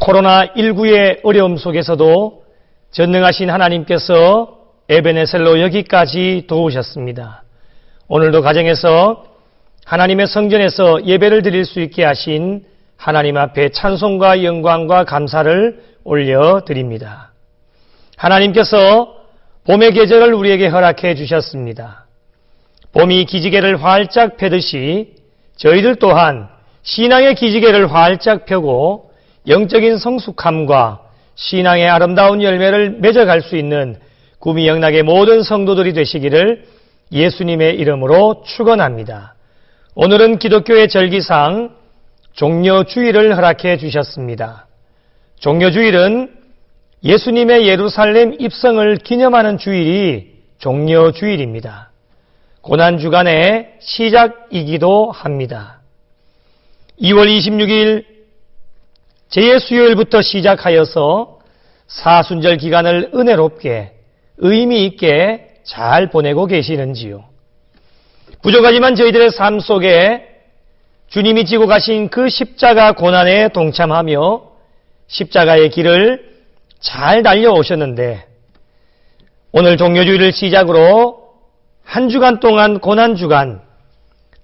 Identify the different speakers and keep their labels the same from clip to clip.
Speaker 1: 코로나19의 어려움 속에서도 전능하신 하나님께서 에베네셀로 여기까지 도우셨습니다. 오늘도 가정에서 하나님의 성전에서 예배를 드릴 수 있게 하신 하나님 앞에 찬송과 영광과 감사를 올려드립니다. 하나님께서 봄의 계절을 우리에게 허락해 주셨습니다. 봄이 기지개를 활짝 펴듯이 저희들 또한 신앙의 기지개를 활짝 펴고 영적인 성숙함과 신앙의 아름다운 열매를 맺어갈 수 있는 구미영락의 모든 성도들이 되시기를 예수님의 이름으로 축원합니다. 오늘은 기독교의 절기상 종려주일을 허락해 주셨습니다. 종려주일은 예수님의 예루살렘 입성을 기념하는 주일이 종려주일입니다. 고난주간의 시작이기도 합니다. 2월 26일 제예수요일부터 시작하여서 사순절 기간을 은혜롭게 의미 있게 잘 보내고 계시는지요? 부족하지만 저희들의 삶 속에 주님이 지고 가신 그 십자가 고난에 동참하며 십자가의 길을 잘 달려오셨는데 오늘 종려주일을 시작으로 한 주간 동안 고난주간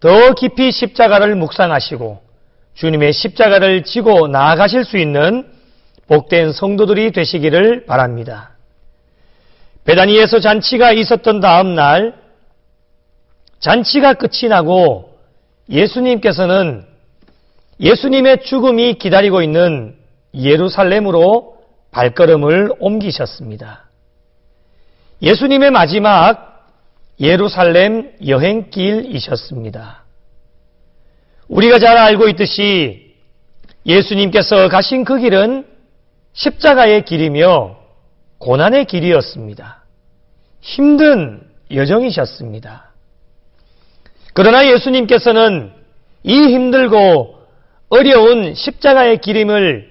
Speaker 1: 더 깊이 십자가를 묵상하시고 주님의 십자가를 지고 나아가실 수 있는 복된 성도들이 되시기를 바랍니다. 베다니에서 잔치가 있었던 다음 날 잔치가 끝이 나고 예수님께서는 예수님의 죽음이 기다리고 있는 예루살렘으로 발걸음을 옮기셨습니다. 예수님의 마지막 예루살렘 여행길이셨습니다. 우리가 잘 알고 있듯이 예수님께서 가신 그 길은 십자가의 길이며 고난의 길이었습니다. 힘든 여정이셨습니다. 그러나 예수님께서는 이 힘들고 어려운 십자가의 길임을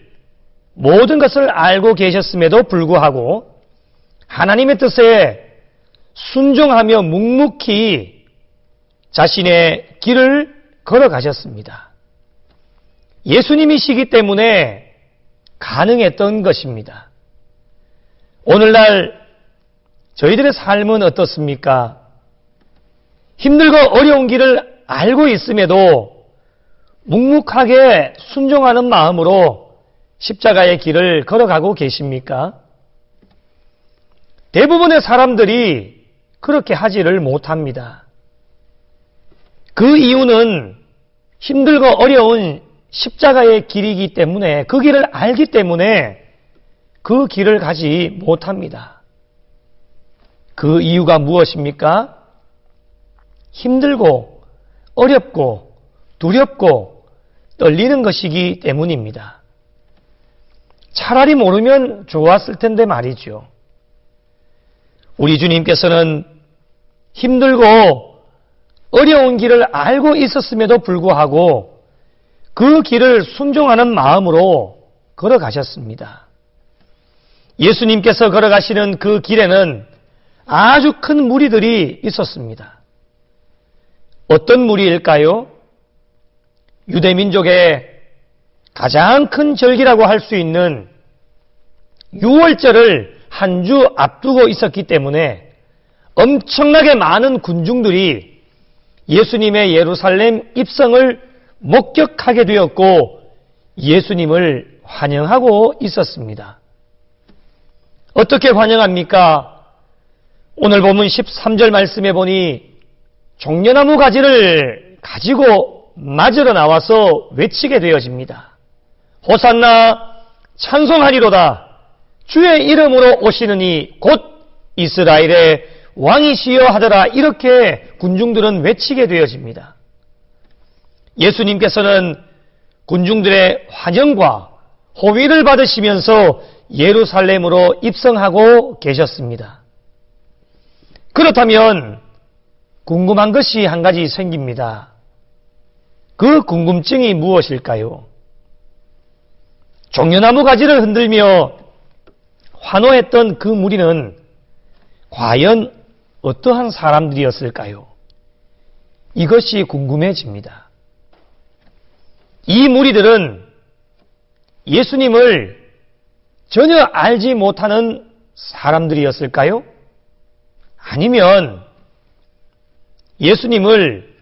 Speaker 1: 모든 것을 알고 계셨음에도 불구하고 하나님의 뜻에 순종하며 묵묵히 자신의 길을 걸어가셨습니다. 예수님이시기 때문에 가능했던 것입니다. 오늘날 저희들의 삶은 어떻습니까? 힘들고 어려운 길을 알고 있음에도 묵묵하게 순종하는 마음으로 십자가의 길을 걸어가고 계십니까? 대부분의 사람들이 그렇게 하지를 못합니다. 그 이유는 힘들고 어려운 십자가의 길이기 때문에 그 길을 알기 때문에 그 길을 가지 못합니다. 그 이유가 무엇입니까? 힘들고 어렵고 두렵고 떨리는 것이기 때문입니다. 차라리 모르면 좋았을 텐데 말이죠. 우리 주님께서는 힘들고 어려운 길을 알고 있었음에도 불구하고 그 길을 순종하는 마음으로 걸어가셨습니다. 예수님께서 걸어가시는 그 길에는 아주 큰 무리들이 있었습니다. 어떤 무리일까요? 유대민족의 가장 큰 절기라고 할 수 있는 유월절을 한 주 앞두고 있었기 때문에 엄청나게 많은 군중들이 예수님의 예루살렘 입성을 목격하게 되었고 예수님을 환영하고 있었습니다. 어떻게 환영합니까? 오늘 본문 13절 말씀에 보니 종려나무 가지를 가지고 맞으러 나와서 외치게 되어집니다. 호산나 찬송하리로다. 주의 이름으로 오시느니 곧 이스라엘의 왕이시여 하더라. 이렇게 군중들은 외치게 되어집니다. 예수님께서는 군중들의 환영과 호위를 받으시면서 예루살렘으로 입성하고 계셨습니다. 그렇다면 궁금한 것이 한 가지 생깁니다. 그 궁금증이 무엇일까요? 종려나무 가지를 흔들며 환호했던 그 무리는 과연 어떠한 사람들이었을까요? 이것이 궁금해집니다. 이 무리들은 예수님을 전혀 알지 못하는 사람들이었을까요? 아니면 예수님을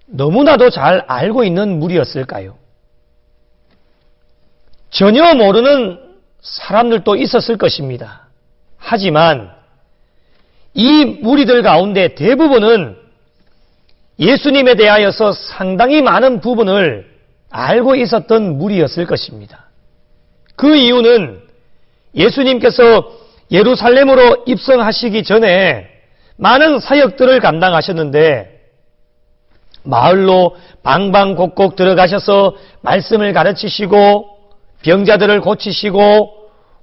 Speaker 1: 너무나도 잘 알고 있는 무리였을까요? 전혀 모르는 사람들도 있었을 것입니다. 하지만 이 무리들 가운데 대부분은 예수님에 대하여서 상당히 많은 부분을 알고 있었던 무리였을 것입니다. 그 이유는 예수님께서 예루살렘으로 입성하시기 전에 많은 사역들을 감당하셨는데 마을로 방방곡곡 들어가셔서 말씀을 가르치시고 병자들을 고치시고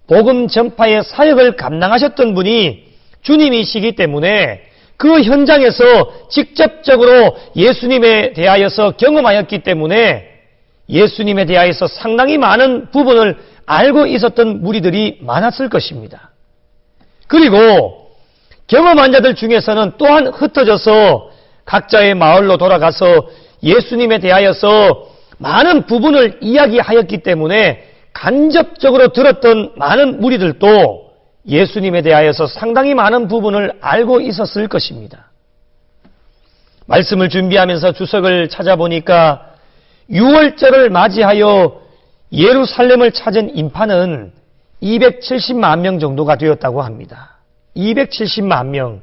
Speaker 1: 복음 전파의 사역을 감당하셨던 분이 주님이시기 때문에 그 현장에서 직접적으로 예수님에 대하여서 경험하였기 때문에 예수님에 대하여서 상당히 많은 부분을 알고 있었던 무리들이 많았을 것입니다. 그리고 경험한 자들 중에서는 또한 흩어져서 각자의 마을로 돌아가서 예수님에 대하여서 많은 부분을 이야기하였기 때문에 간접적으로 들었던 많은 무리들도 예수님에 대하여서 상당히 많은 부분을 알고 있었을 것입니다. 말씀을 준비하면서 주석을 찾아보니까 6월절을 맞이하여 예루살렘을 찾은 인파는 270만 명 정도가 되었다고 합니다. 270만 명,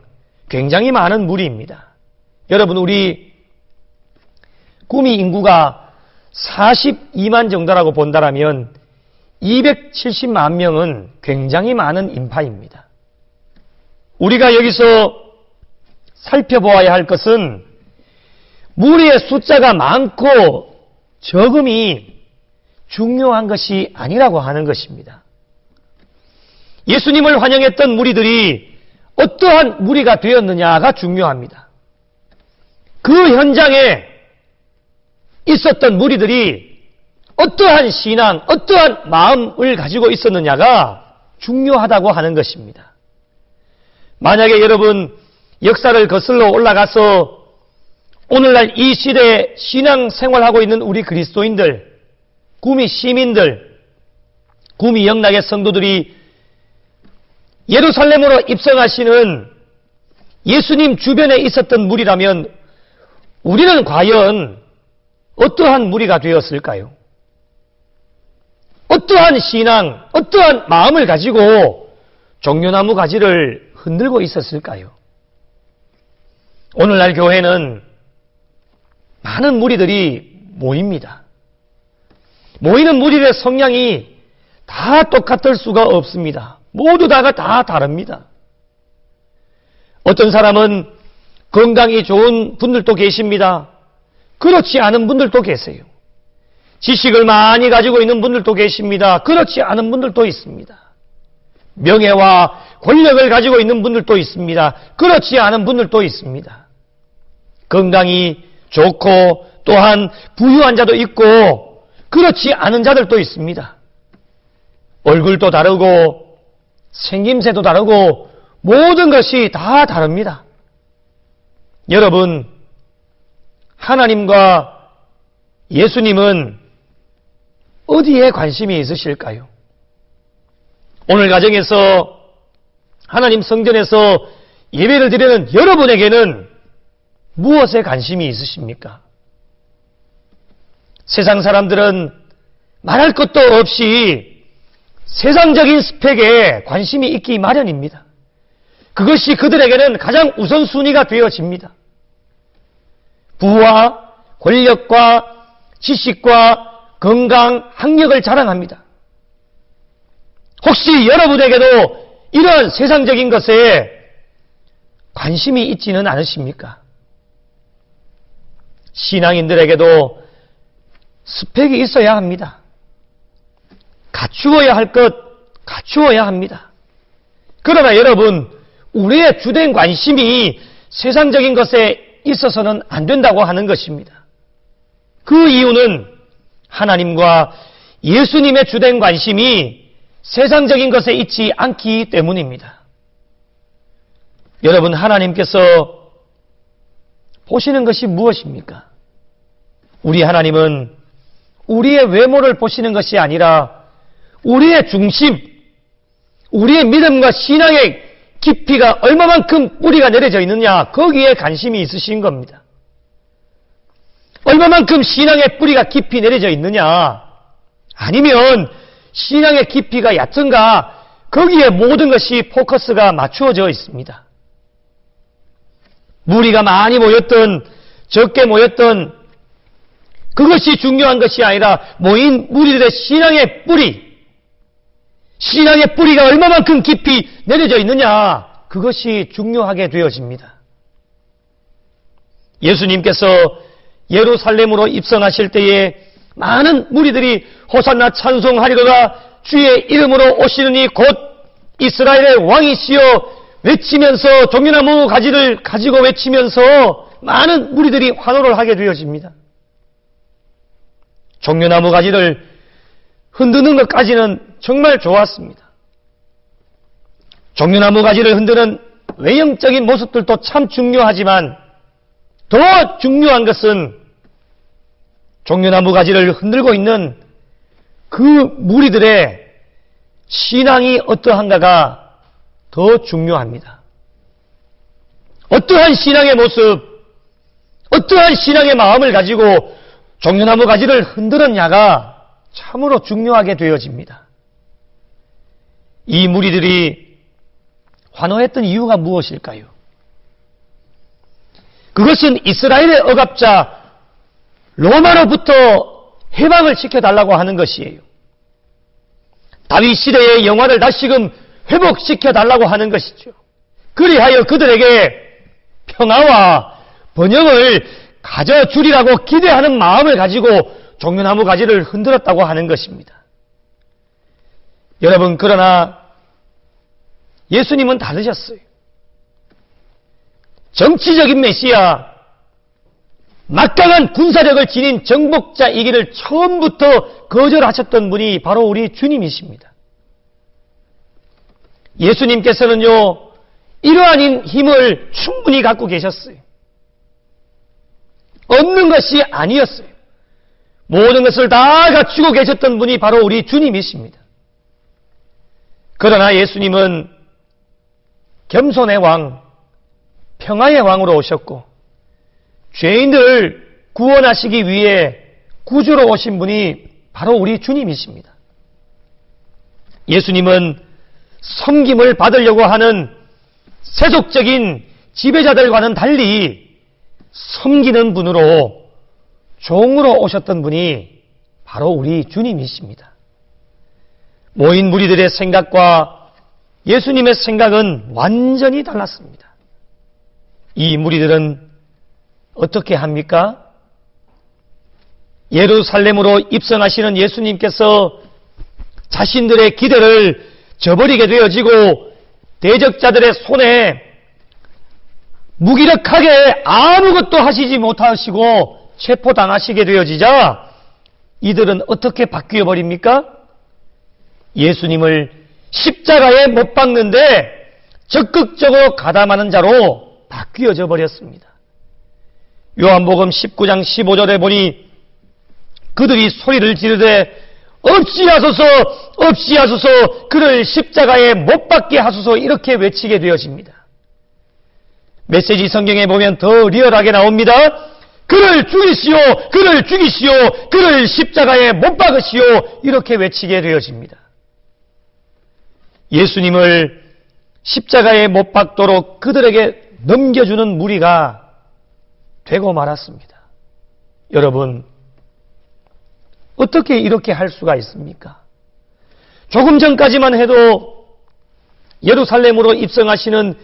Speaker 1: 굉장히 많은 무리입니다. 여러분, 우리 구미 인구가 42만 정도라고 본다라면 270만 명은 굉장히 많은 인파입니다. 우리가 여기서 살펴보아야 할 것은 무리의 숫자가 많고 적음이 중요한 것이 아니라고 하는 것입니다. 예수님을 환영했던 무리들이 어떠한 무리가 되었느냐가 중요합니다. 그 현장에 있었던 무리들이 어떠한 신앙, 어떠한 마음을 가지고 있었느냐가 중요하다고 하는 것입니다. 만약에 여러분 역사를 거슬러 올라가서 오늘날 이 시대에 신앙 생활하고 있는 우리 그리스도인들, 구미 시민들, 구미 영락의 성도들이 예루살렘으로 입성하시는 예수님 주변에 있었던 무리라면 우리는 과연 어떠한 무리가 되었을까요? 어떠한 신앙, 어떠한 마음을 가지고 종려나무 가지를 흔들고 있었을까요? 오늘날 교회는 많은 무리들이 모입니다. 모이는 무리의 성향이 다 똑같을 수가 없습니다. 모두 다가 다 다릅니다. 어떤 사람은 건강이 좋은 분들도 계십니다. 그렇지 않은 분들도 계세요. 지식을 많이 가지고 있는 분들도 계십니다. 그렇지 않은 분들도 있습니다. 명예와 권력을 가지고 있는 분들도 있습니다. 그렇지 않은 분들도 있습니다. 건강이 좋고 또한 부유한 자도 있고 그렇지 않은 자들도 있습니다. 얼굴도 다르고 생김새도 다르고 모든 것이 다 다릅니다. 여러분, 하나님과 예수님은 어디에 관심이 있으실까요? 오늘 가정에서 하나님 성전에서 예배를 드리는 여러분에게는 무엇에 관심이 있으십니까? 세상 사람들은 말할 것도 없이 세상적인 스펙에 관심이 있기 마련입니다. 그것이 그들에게는 가장 우선순위가 되어집니다. 부와 권력과 지식과 건강, 학력을 자랑합니다. 혹시 여러분에게도 이러한 세상적인 것에 관심이 있지는 않으십니까? 신앙인들에게도 스펙이 있어야 합니다. 갖추어야 할 것, 갖추어야 합니다. 그러나 여러분, 우리의 주된 관심이 세상적인 것에 있어서는 안 된다고 하는 것입니다. 그 이유는 하나님과 예수님의 주된 관심이 세상적인 것에 있지 않기 때문입니다. 여러분, 하나님께서 보시는 것이 무엇입니까? 우리 하나님은 우리의 외모를 보시는 것이 아니라 우리의 중심, 우리의 믿음과 신앙의 깊이가 얼마만큼 뿌리가 내려져 있느냐, 거기에 관심이 있으신 겁니다. 얼마만큼 신앙의 뿌리가 깊이 내려져 있느냐, 아니면 신앙의 깊이가 얕은가, 거기에 모든 것이 포커스가 맞추어져 있습니다. 무리가 많이 모였던, 적게 모였던, 그것이 중요한 것이 아니라 모인 무리들의 신앙의 뿌리가 얼마만큼 깊이 내려져 있느냐, 그것이 중요하게 되어집니다. 예수님께서 예루살렘으로 입성하실 때에 많은 무리들이 호산나 찬송하리로다 주의 이름으로 오시느니 곧 이스라엘의 왕이시여 외치면서 종려나무 가지를 가지고 외치면서 많은 무리들이 환호를 하게 되어집니다. 종려나무 가지를 흔드는 것까지는 정말 좋았습니다. 종려나무 가지를 흔드는 외형적인 모습들도 참 중요하지만 더 중요한 것은 종려나무 가지를 흔들고 있는 그 무리들의 신앙이 어떠한가가 더 중요합니다. 어떠한 신앙의 모습, 어떠한 신앙의 마음을 가지고 종려나무 가지를 흔들었냐가 참으로 중요하게 되어집니다. 이 무리들이 환호했던 이유가 무엇일까요? 그것은 이스라엘의 억압자 로마로부터 해방을 시켜달라고 하는 것이에요. 다윗 시대의 영화를 다시금 회복시켜달라고 하는 것이죠. 그리하여 그들에게 평화와 번영을 가져주리라고 기대하는 마음을 가지고 종려나무 가지를 흔들었다고 하는 것입니다. 여러분, 그러나 예수님은 다르셨어요. 정치적인 메시아, 막강한 군사력을 지닌 정복자이기를 처음부터 거절하셨던 분이 바로 우리 주님이십니다. 예수님께서는요, 이러한 힘을 충분히 갖고 계셨어요. 없는 것이 아니었어요. 모든 것을 다 갖추고 계셨던 분이 바로 우리 주님이십니다. 그러나 예수님은 겸손의 왕, 평화의 왕으로 오셨고 죄인들을 구원하시기 위해 구주로 오신 분이 바로 우리 주님이십니다. 예수님은 섬김을 받으려고 하는 세속적인 지배자들과는 달리 섬기는 분으로 종으로 오셨던 분이 바로 우리 주님이십니다. 모인 무리들의 생각과 예수님의 생각은 완전히 달랐습니다. 이 무리들은 어떻게 합니까? 예루살렘으로 입성하시는 예수님께서 자신들의 기대를 저버리게 되어지고 대적자들의 손에 무기력하게 아무것도 하시지 못하시고 체포당하시게 되어지자 이들은 어떻게 바뀌어 버립니까? 예수님을 십자가에 못 박는데 적극적으로 가담하는 자로 바뀌어져 버렸습니다. 요한복음 19장 15절에 보니 그들이 소리를 지르되 없이 하소서, 없이 하소서, 그를 십자가에 못 박게 하소서, 이렇게 외치게 되어집니다. 메시지 성경에 보면 더 리얼하게 나옵니다. 그를 죽이시오, 그를 죽이시오, 그를 십자가에 못 박으시오, 이렇게 외치게 되어집니다. 예수님을 십자가에 못 박도록 그들에게 넘겨주는 무리가 되고 말았습니다. 여러분, 어떻게 이렇게 할 수가 있습니까? 조금 전까지만 해도 예루살렘으로 입성하시는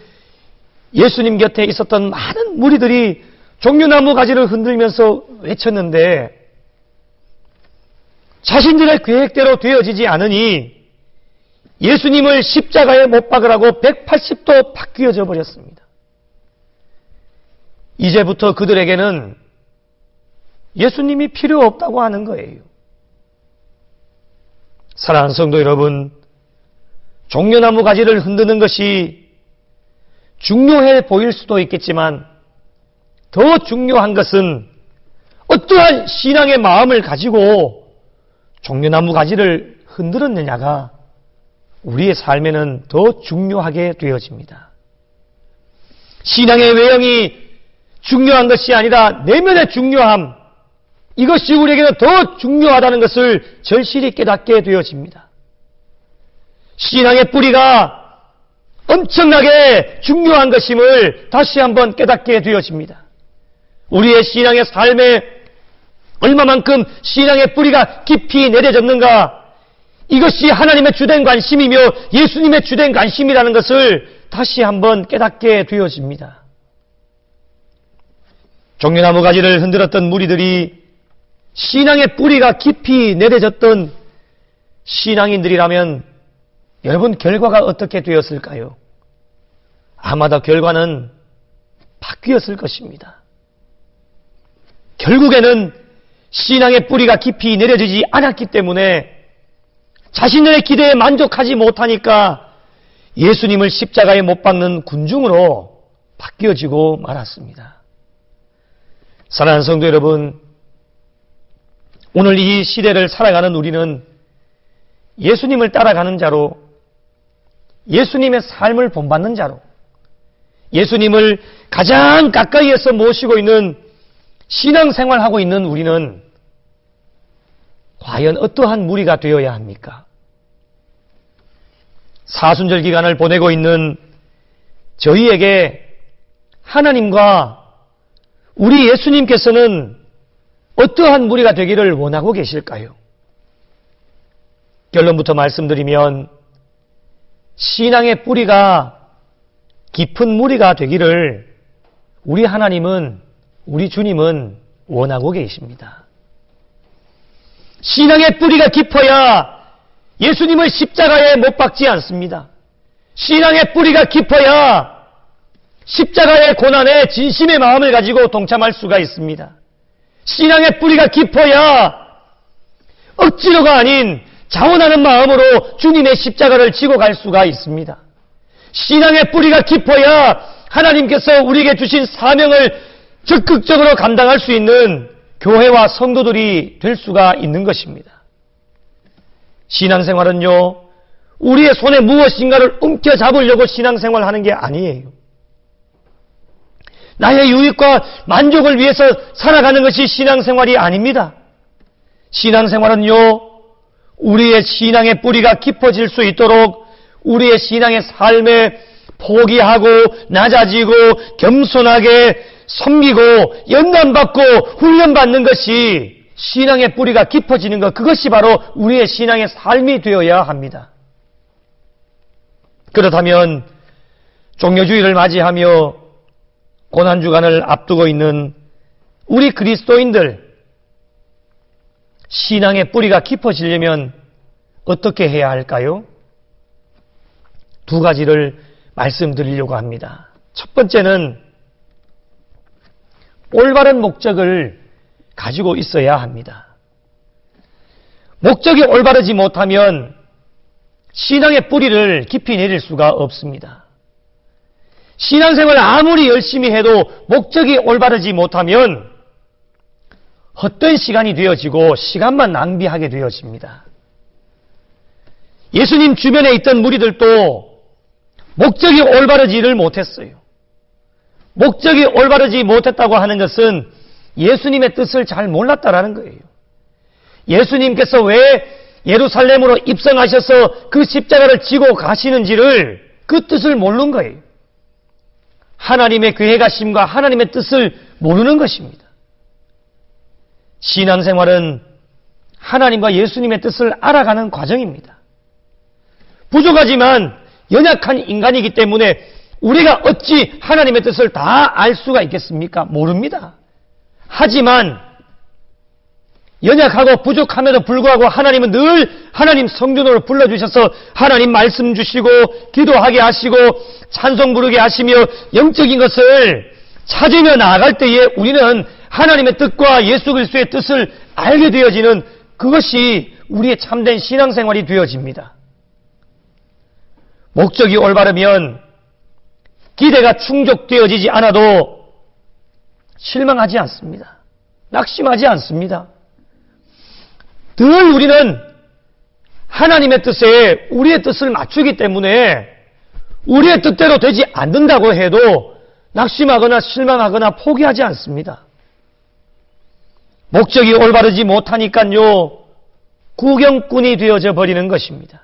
Speaker 1: 예수님 곁에 있었던 많은 무리들이 종려나무 가지를 흔들면서 외쳤는데 자신들의 계획대로 되어지지 않으니 예수님을 십자가에 못 박으라고 180도 바뀌어져 버렸습니다. 이제부터 그들에게는 예수님이 필요 없다고 하는 거예요. 사랑하는 성도 여러분, 종려나무 가지를 흔드는 것이 중요해 보일 수도 있겠지만 더 중요한 것은 어떠한 신앙의 마음을 가지고 종려나무 가지를 흔들었느냐가 우리의 삶에는 더 중요하게 되어집니다. 신앙의 외형이 중요한 것이 아니라 내면의 중요함, 이것이 우리에게는 더 중요하다는 것을 절실히 깨닫게 되어집니다. 신앙의 뿌리가 엄청나게 중요한 것임을 다시 한번 깨닫게 되어집니다. 우리의 신앙의 삶에 얼마만큼 신앙의 뿌리가 깊이 내려졌는가, 이것이 하나님의 주된 관심이며 예수님의 주된 관심이라는 것을 다시 한번 깨닫게 되어집니다. 종려나무 가지를 흔들었던 무리들이 신앙의 뿌리가 깊이 내려졌던 신앙인들이라면 여러분, 결과가 어떻게 되었을까요? 아마도 결과는 바뀌었을 것입니다. 결국에는 신앙의 뿌리가 깊이 내려지지 않았기 때문에 자신들의 기대에 만족하지 못하니까 예수님을 십자가에 못 박는 군중으로 바뀌어지고 말았습니다. 사랑하는 성도 여러분, 오늘 이 시대를 살아가는 우리는 예수님을 따라가는 자로, 예수님의 삶을 본받는 자로, 예수님을 가장 가까이에서 모시고 있는 신앙생활하고 있는 우리는 과연 어떠한 무리가 되어야 합니까? 사순절 기간을 보내고 있는 저희에게 하나님과 우리 예수님께서는 어떠한 무리가 되기를 원하고 계실까요? 결론부터 말씀드리면 신앙의 뿌리가 깊은 무리가 되기를 우리 하나님은, 우리 주님은 원하고 계십니다. 신앙의 뿌리가 깊어야 예수님을 십자가에 못 박지 않습니다. 신앙의 뿌리가 깊어야 십자가의 고난에 진심의 마음을 가지고 동참할 수가 있습니다. 신앙의 뿌리가 깊어야 억지로가 아닌 자원하는 마음으로 주님의 십자가를 지고 갈 수가 있습니다. 신앙의 뿌리가 깊어야 하나님께서 우리에게 주신 사명을 적극적으로 감당할 수 있는 교회와 성도들이 될 수가 있는 것입니다. 신앙생활은요, 우리의 손에 무엇인가를 움켜잡으려고 신앙생활하는 게 아니에요. 나의 유익과 만족을 위해서 살아가는 것이 신앙생활이 아닙니다. 신앙생활은요, 우리의 신앙의 뿌리가 깊어질 수 있도록 우리의 신앙의 삶에 포기하고 낮아지고 겸손하게 섬기고 연단받고 훈련받는 것이 신앙의 뿌리가 깊어지는 것, 그것이 바로 우리의 신앙의 삶이 되어야 합니다. 그렇다면 종려주의를 맞이하며 고난주간을 앞두고 있는 우리 그리스도인들, 신앙의 뿌리가 깊어지려면 어떻게 해야 할까요? 두 가지를 말씀드리려고 합니다. 첫 번째는 올바른 목적을 가지고 있어야 합니다. 목적이 올바르지 못하면 신앙의 뿌리를 깊이 내릴 수가 없습니다. 신앙생활을 아무리 열심히 해도 목적이 올바르지 못하면 헛된 시간이 되어지고 시간만 낭비하게 되어집니다. 예수님 주변에 있던 무리들도 목적이 올바르지를 못했어요. 목적이 올바르지 못했다고 하는 것은 예수님의 뜻을 잘 몰랐다라는 거예요. 예수님께서 왜 예루살렘으로 입성하셔서 그 십자가를 지고 가시는지를, 그 뜻을 모르는 거예요. 하나님의 계획하심과 하나님의 뜻을 모르는 것입니다. 신앙생활은 하나님과 예수님의 뜻을 알아가는 과정입니다. 부족하지만 연약한 인간이기 때문에 우리가 어찌 하나님의 뜻을 다 알 수가 있겠습니까? 모릅니다. 하지만 연약하고 부족함에도 불구하고 하나님은 늘 하나님 성전으로 불러주셔서 하나님 말씀 주시고 기도하게 하시고 찬송 부르게 하시며 영적인 것을 찾으며 나아갈 때에 우리는 하나님의 뜻과 예수 그리스도의 뜻을 알게 되어지는, 그것이 우리의 참된 신앙생활이 되어집니다. 목적이 올바르면 기대가 충족되어지지 않아도 실망하지 않습니다. 낙심하지 않습니다. 늘 우리는 하나님의 뜻에 우리의 뜻을 맞추기 때문에 우리의 뜻대로 되지 않는다고 해도 낙심하거나 실망하거나 포기하지 않습니다. 목적이 올바르지 못하니까요, 구경꾼이 되어져 버리는 것입니다.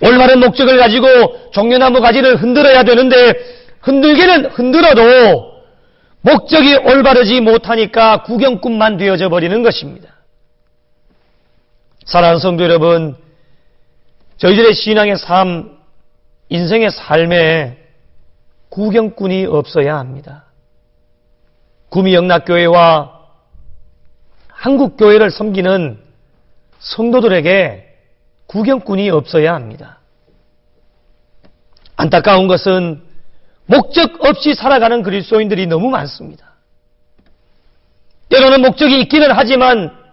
Speaker 1: 올바른 목적을 가지고 종려나무 가지를 흔들어야 되는데 흔들기는 흔들어도 목적이 올바르지 못하니까 구경꾼만 되어져 버리는 것입니다. 사랑하는 성도 여러분, 저희들의 신앙의 삶, 인생의 삶에 구경꾼이 없어야 합니다. 구미영락교회와 한국교회를 섬기는 성도들에게 구경꾼이 없어야 합니다. 안타까운 것은 목적 없이 살아가는 그리스도인들이 너무 많습니다. 때로는 목적이 있기는 하지만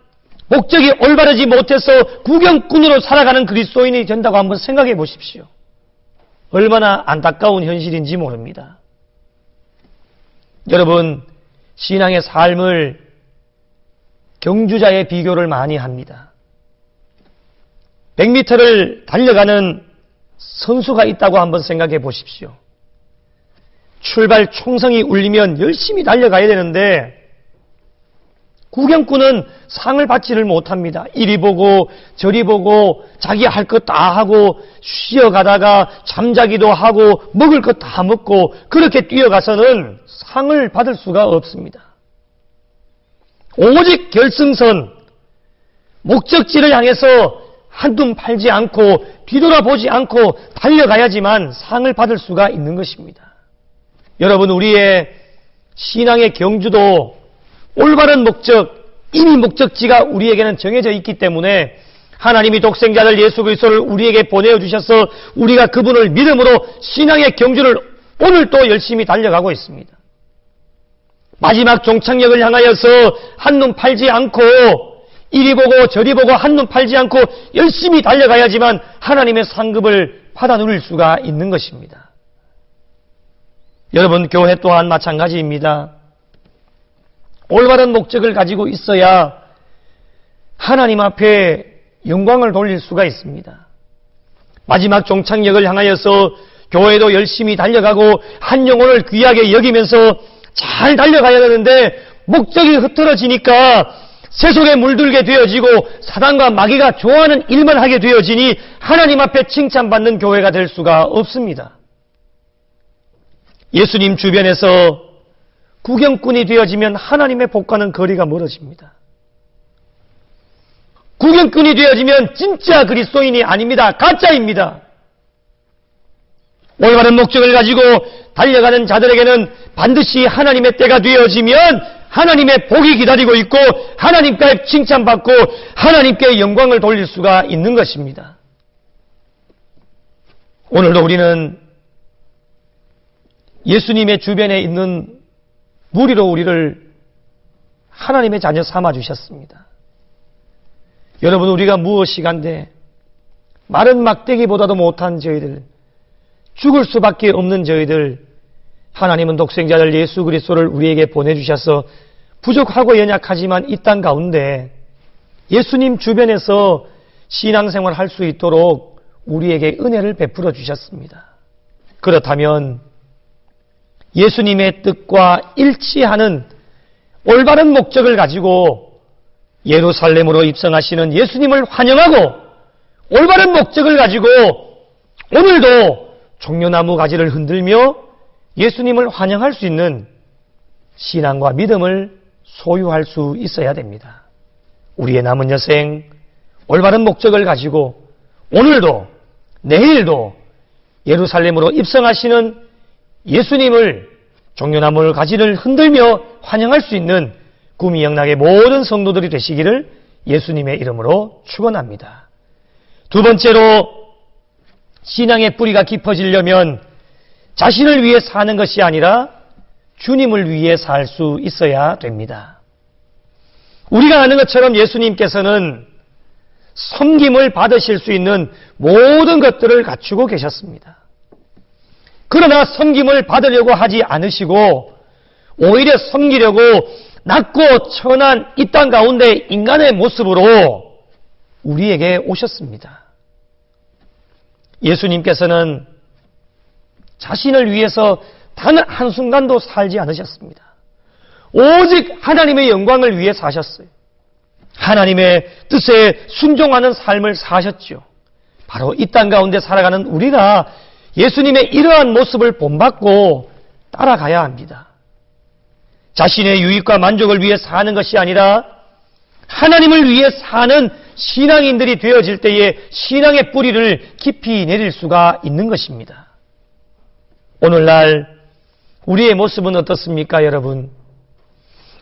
Speaker 1: 목적이 올바르지 못해서 구경꾼으로 살아가는 그리스도인이 된다고 한번 생각해 보십시오. 얼마나 안타까운 현실인지 모릅니다. 여러분, 신앙의 삶을 경주자의 비교를 많이 합니다. 100m를 달려가는 선수가 있다고 한번 생각해 보십시오. 출발 총성이 울리면 열심히 달려가야 되는데 구경꾼은 상을 받지를 못합니다. 이리 보고 저리 보고 자기 할 것 다 하고 쉬어가다가 잠자기도 하고 먹을 것 다 먹고 그렇게 뛰어가서는 상을 받을 수가 없습니다. 오직 결승선, 목적지를 향해서 한눈 팔지 않고 뒤돌아보지 않고 달려가야지만 상을 받을 수가 있는 것입니다. 여러분, 우리의 신앙의 경주도 올바른 목적, 이미 목적지가 우리에게는 정해져 있기 때문에 하나님이 독생자를 예수 그리스도를 우리에게 보내주셔서 우리가 그분을 믿음으로 신앙의 경주를 오늘 또 열심히 달려가고 있습니다. 마지막 종착역을 향하여서 한눈 팔지 않고 이리 보고 저리 보고 한눈 팔지 않고 열심히 달려가야지만 하나님의 상급을 받아 누릴 수가 있는 것입니다. 여러분, 교회 또한 마찬가지입니다. 올바른 목적을 가지고 있어야 하나님 앞에 영광을 돌릴 수가 있습니다. 마지막 종착역을 향하여서 교회도 열심히 달려가고 한 영혼을 귀하게 여기면서 잘 달려가야 되는데 목적이 흐트러지니까 세속에 물들게 되어지고 사단과 마귀가 좋아하는 일만 하게 되어지니 하나님 앞에 칭찬받는 교회가 될 수가 없습니다. 예수님 주변에서 구경꾼이 되어지면 하나님의 복과는 거리가 멀어집니다. 구경꾼이 되어지면 진짜 그리스도인이 아닙니다. 가짜입니다. 올바른 목적을 가지고 달려가는 자들에게는 반드시 하나님의 때가 되어지면 하나님의 복이 기다리고 있고 하나님께 칭찬받고 하나님께 영광을 돌릴 수가 있는 것입니다. 오늘도 우리는 예수님의 주변에 있는 무리로 우리를 하나님의 자녀 삼아주셨습니다. 여러분, 우리가 무엇이간데 마른 막대기보다도 못한 저희들, 죽을 수밖에 없는 저희들, 하나님은 독생자를 예수 그리스도를 우리에게 보내주셔서 부족하고 연약하지만 이 땅 가운데 예수님 주변에서 신앙생활 할 수 있도록 우리에게 은혜를 베풀어 주셨습니다. 그렇다면 예수님의 뜻과 일치하는 올바른 목적을 가지고 예루살렘으로 입성하시는 예수님을 환영하고 올바른 목적을 가지고 오늘도 종려나무 가지를 흔들며 예수님을 환영할 수 있는 신앙과 믿음을 소유할 수 있어야 됩니다. 우리의 남은 여생 올바른 목적을 가지고 오늘도 내일도 예루살렘으로 입성하시는 예수님을 종려나무 가지를 흔들며 환영할 수 있는 구미영락의 모든 성도들이 되시기를 예수님의 이름으로 축원합니다. 두 번째로, 신앙의 뿌리가 깊어지려면 자신을 위해 사는 것이 아니라 주님을 위해 살 수 있어야 됩니다. 우리가 아는 것처럼 예수님께서는 섬김을 받으실 수 있는 모든 것들을 갖추고 계셨습니다. 그러나 섬김을 받으려고 하지 않으시고 오히려 섬기려고 낮고 천한 이 땅 가운데 인간의 모습으로 우리에게 오셨습니다. 예수님께서는 자신을 위해서 단 한순간도 살지 않으셨습니다. 오직 하나님의 영광을 위해 사셨어요. 하나님의 뜻에 순종하는 삶을 사셨죠. 바로 이 땅 가운데 살아가는 우리가 예수님의 이러한 모습을 본받고 따라가야 합니다. 자신의 유익과 만족을 위해 사는 것이 아니라 하나님을 위해 사는 신앙인들이 되어질 때에 신앙의 뿌리를 깊이 내릴 수가 있는 것입니다. 오늘날 우리의 모습은 어떻습니까, 여러분?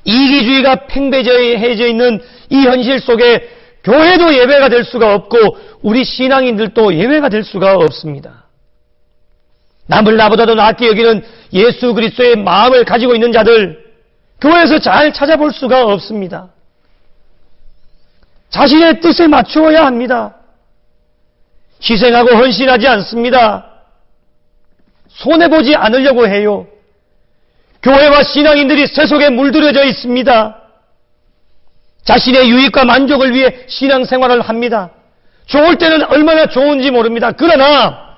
Speaker 1: 이기주의가 팽배해져 있는 이 현실 속에 교회도 예외가 될 수가 없고 우리 신앙인들도 예외가 될 수가 없습니다. 남을 나보다도 낫게 여기는 예수 그리스도의 마음을 가지고 있는 자들, 교회에서 잘 찾아볼 수가 없습니다. 자신의 뜻에 맞추어야 합니다. 희생하고 헌신하지 않습니다. 손해보지 않으려고 해요. 교회와 신앙인들이 세속에 물들여져 있습니다. 자신의 유익과 만족을 위해 신앙생활을 합니다. 좋을 때는 얼마나 좋은지 모릅니다. 그러나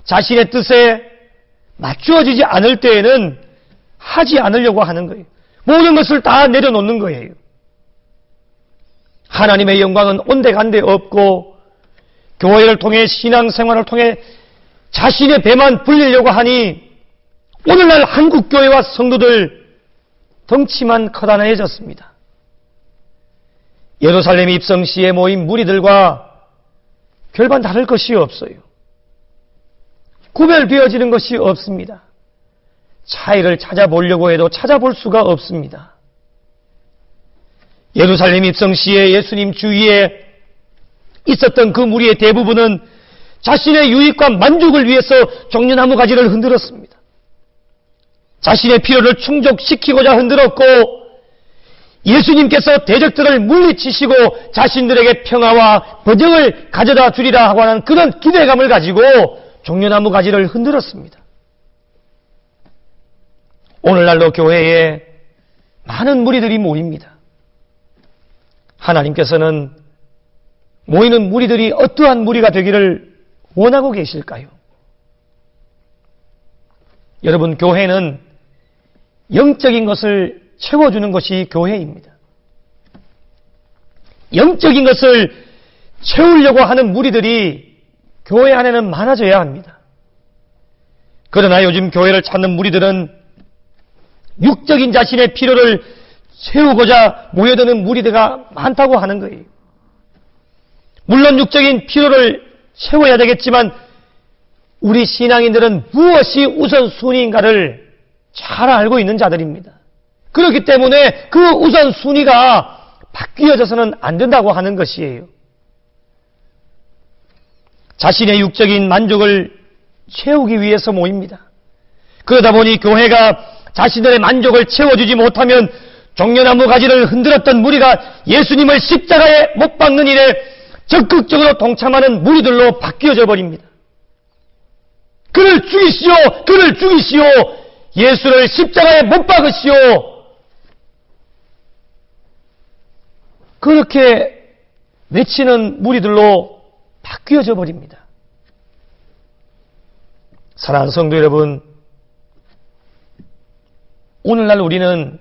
Speaker 1: 자신의 뜻에 맞추어지지 않을 때에는 하지 않으려고 하는 거예요. 모든 것을 다 내려놓는 거예요. 하나님의 영광은 온데간데 없고 교회를 통해 신앙생활을 통해 자신의 배만 불리려고 하니 오늘날 한국교회와 성도들 덩치만 커다란해졌습니다. 예루살렘 입성 시에 모인 무리들과 별반 다를 것이 없어요. 구별되어지는 것이 없습니다. 차이를 찾아보려고 해도 찾아볼 수가 없습니다. 예루살렘 입성 시에 예수님 주위에 있었던 그 무리의 대부분은 자신의 유익과 만족을 위해서 종려나무 가지를 흔들었습니다. 자신의 필요를 충족시키고자 흔들었고 예수님께서 대적들을 물리치시고 자신들에게 평화와 번영을 가져다 주리라 하고 하는 그런 기대감을 가지고 종려나무 가지를 흔들었습니다. 오늘날도 교회에 많은 무리들이 모입니다. 하나님께서는 모이는 무리들이 어떠한 무리가 되기를 원하고 계실까요? 여러분, 교회는 영적인 것을 채워주는 것이 교회입니다. 영적인 것을 채우려고 하는 무리들이 교회 안에는 많아져야 합니다. 그러나 요즘 교회를 찾는 무리들은 육적인 자신의 필요를 채우고자 모여드는 무리들가 많다고 하는 거예요. 물론 육적인 필요를 채워야 되겠지만 우리 신앙인들은 무엇이 우선순위인가를 잘 알고 있는 자들입니다. 그렇기 때문에 그 우선순위가 바뀌어져서는 안 된다고 하는 것이에요. 자신의 육적인 만족을 채우기 위해서 모입니다. 그러다 보니 교회가 자신들의 만족을 채워주지 못하면 종려나무 가지를 흔들었던 무리가 예수님을 십자가에 못 박는 일에 적극적으로 동참하는 무리들로 바뀌어져 버립니다. 그를 죽이시오! 그를 죽이시오! 예수를 십자가에 못 박으시오! 그렇게 외치는 무리들로 바뀌어져 버립니다. 사랑하는 성도 여러분, 오늘날 우리는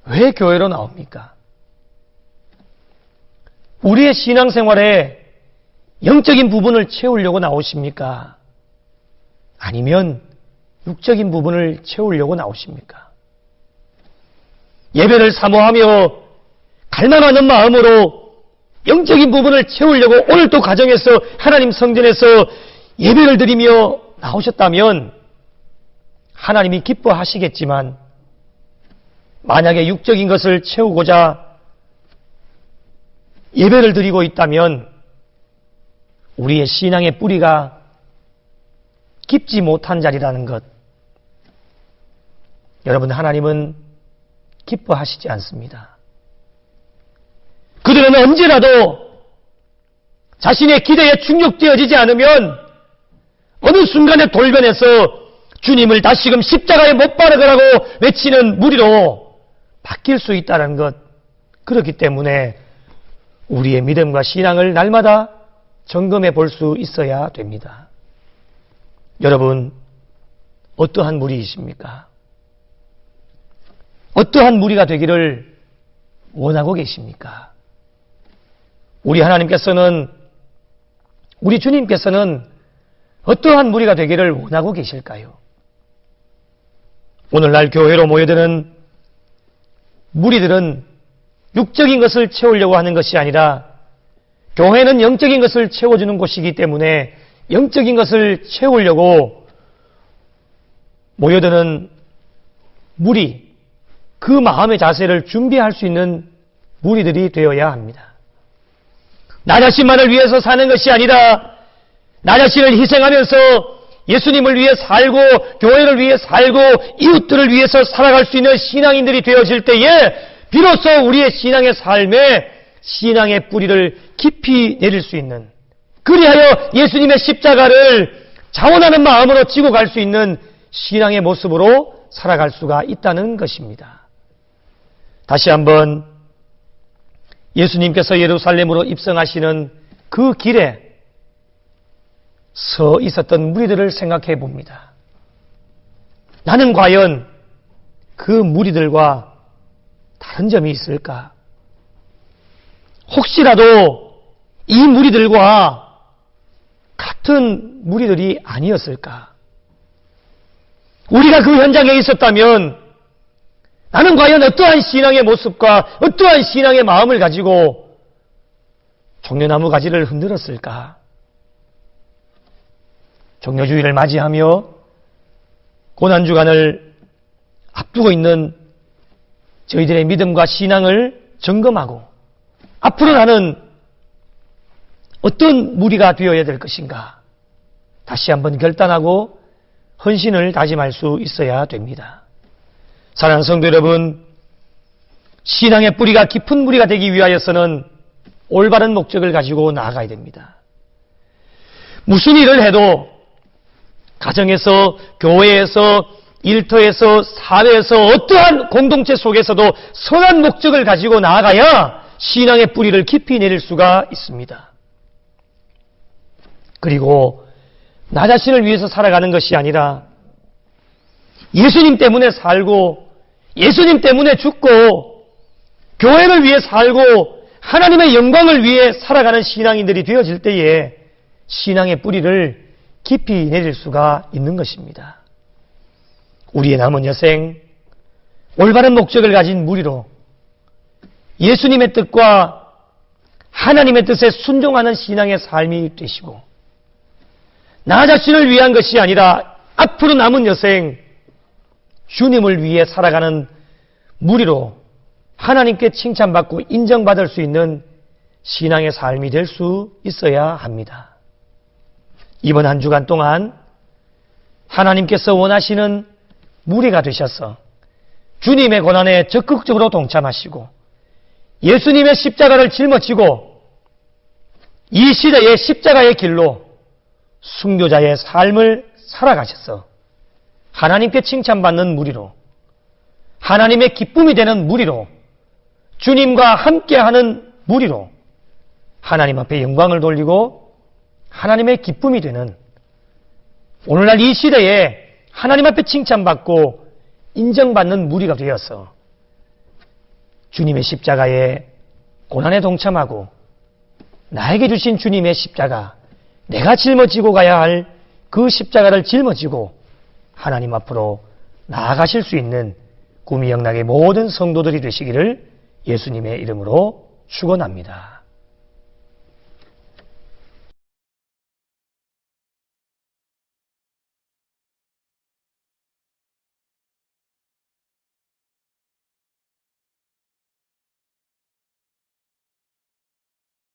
Speaker 1: 왜 교회로 나옵니까? 우리의 신앙생활에 영적인 부분을 채우려고 나오십니까? 아니면 육적인 부분을 채우려고 나오십니까? 예배를 사모하며 갈망하는 마음으로 영적인 부분을 채우려고 오늘도 가정에서 하나님 성전에서 예배를 드리며 나오셨다면 하나님이 기뻐하시겠지만 만약에 육적인 것을 채우고자 예배를 드리고 있다면 우리의 신앙의 뿌리가 깊지 못한 자리라는 것, 여러분, 하나님은 기뻐하시지 않습니다. 그들은 언제라도 자신의 기대에 충족되어지지 않으면 어느 순간에 돌변해서 주님을 다시금 십자가에 못 박으라고 외치는 무리로 바뀔 수 있다는 것, 그렇기 때문에 우리의 믿음과 신앙을 날마다 점검해 볼 수 있어야 됩니다. 여러분, 어떠한 무리이십니까? 어떠한 무리가 되기를 원하고 계십니까? 우리 하나님께서는, 우리 주님께서는 어떠한 무리가 되기를 원하고 계실까요? 오늘날 교회로 모여드는 무리들은 육적인 것을 채우려고 하는 것이 아니라 교회는 영적인 것을 채워주는 곳이기 때문에 영적인 것을 채우려고 모여드는 무리, 그 마음의 자세를 준비할 수 있는 무리들이 되어야 합니다. 나 자신만을 위해서 사는 것이 아니라 나 자신을 희생하면서 예수님을 위해 살고 교회를 위해 살고 이웃들을 위해서 살아갈 수 있는 신앙인들이 되어질 때에 비로소 우리의 신앙의 삶에 신앙의 뿌리를 깊이 내릴 수 있는, 그리하여 예수님의 십자가를 자원하는 마음으로 지고 갈 수 있는 신앙의 모습으로 살아갈 수가 있다는 것입니다. 다시 한번 예수님께서 예루살렘으로 입성하시는 그 길에 서 있었던 무리들을 생각해 봅니다. 나는 과연 그 무리들과 다른 점이 있을까? 혹시라도 이 무리들과 같은 무리들이 아니었을까? 우리가 그 현장에 있었다면 나는 과연 어떠한 신앙의 모습과 어떠한 신앙의 마음을 가지고 종려나무 가지를 흔들었을까? 종려주의를 맞이하며 고난주간을 앞두고 있는 저희들의 믿음과 신앙을 점검하고 앞으로 나는 어떤 무리가 되어야 될 것인가 다시 한번 결단하고 헌신을 다짐할 수 있어야 됩니다. 사랑하는 성도 여러분, 신앙의 뿌리가 깊은 무리가 되기 위하여서는 올바른 목적을 가지고 나아가야 됩니다. 무슨 일을 해도 가정에서, 교회에서, 일터에서, 사회에서, 어떠한 공동체 속에서도 선한 목적을 가지고 나아가야 신앙의 뿌리를 깊이 내릴 수가 있습니다. 그리고 나 자신을 위해서 살아가는 것이 아니라 예수님 때문에 살고 예수님 때문에 죽고 교회를 위해 살고 하나님의 영광을 위해 살아가는 신앙인들이 되어질 때에 신앙의 뿌리를 깊이 내릴 수가 있는 것입니다. 우리의 남은 여생 올바른 목적을 가진 무리로 예수님의 뜻과 하나님의 뜻에 순종하는 신앙의 삶이 되시고 나 자신을 위한 것이 아니라 앞으로 남은 여생 주님을 위해 살아가는 무리로 하나님께 칭찬받고 인정받을 수 있는 신앙의 삶이 될 수 있어야 합니다. 이번 한 주간 동안 하나님께서 원하시는 무리가 되셔서 주님의 고난에 적극적으로 동참하시고 예수님의 십자가를 짊어지고 이 시대의 십자가의 길로 순교자의 삶을 살아가셔서 하나님께 칭찬받는 무리로 하나님의 기쁨이 되는 무리로 주님과 함께하는 무리로 하나님 앞에 영광을 돌리고 하나님의 기쁨이 되는 오늘날 이 시대에 하나님 앞에 칭찬받고 인정받는 무리가 되어서 주님의 십자가의 고난에 동참하고 나에게 주신 주님의 십자가, 내가 짊어지고 가야 할 그 십자가를 짊어지고 하나님 앞으로 나아가실 수 있는 구미영락의 모든 성도들이 되시기를 예수님의 이름으로 축원합니다.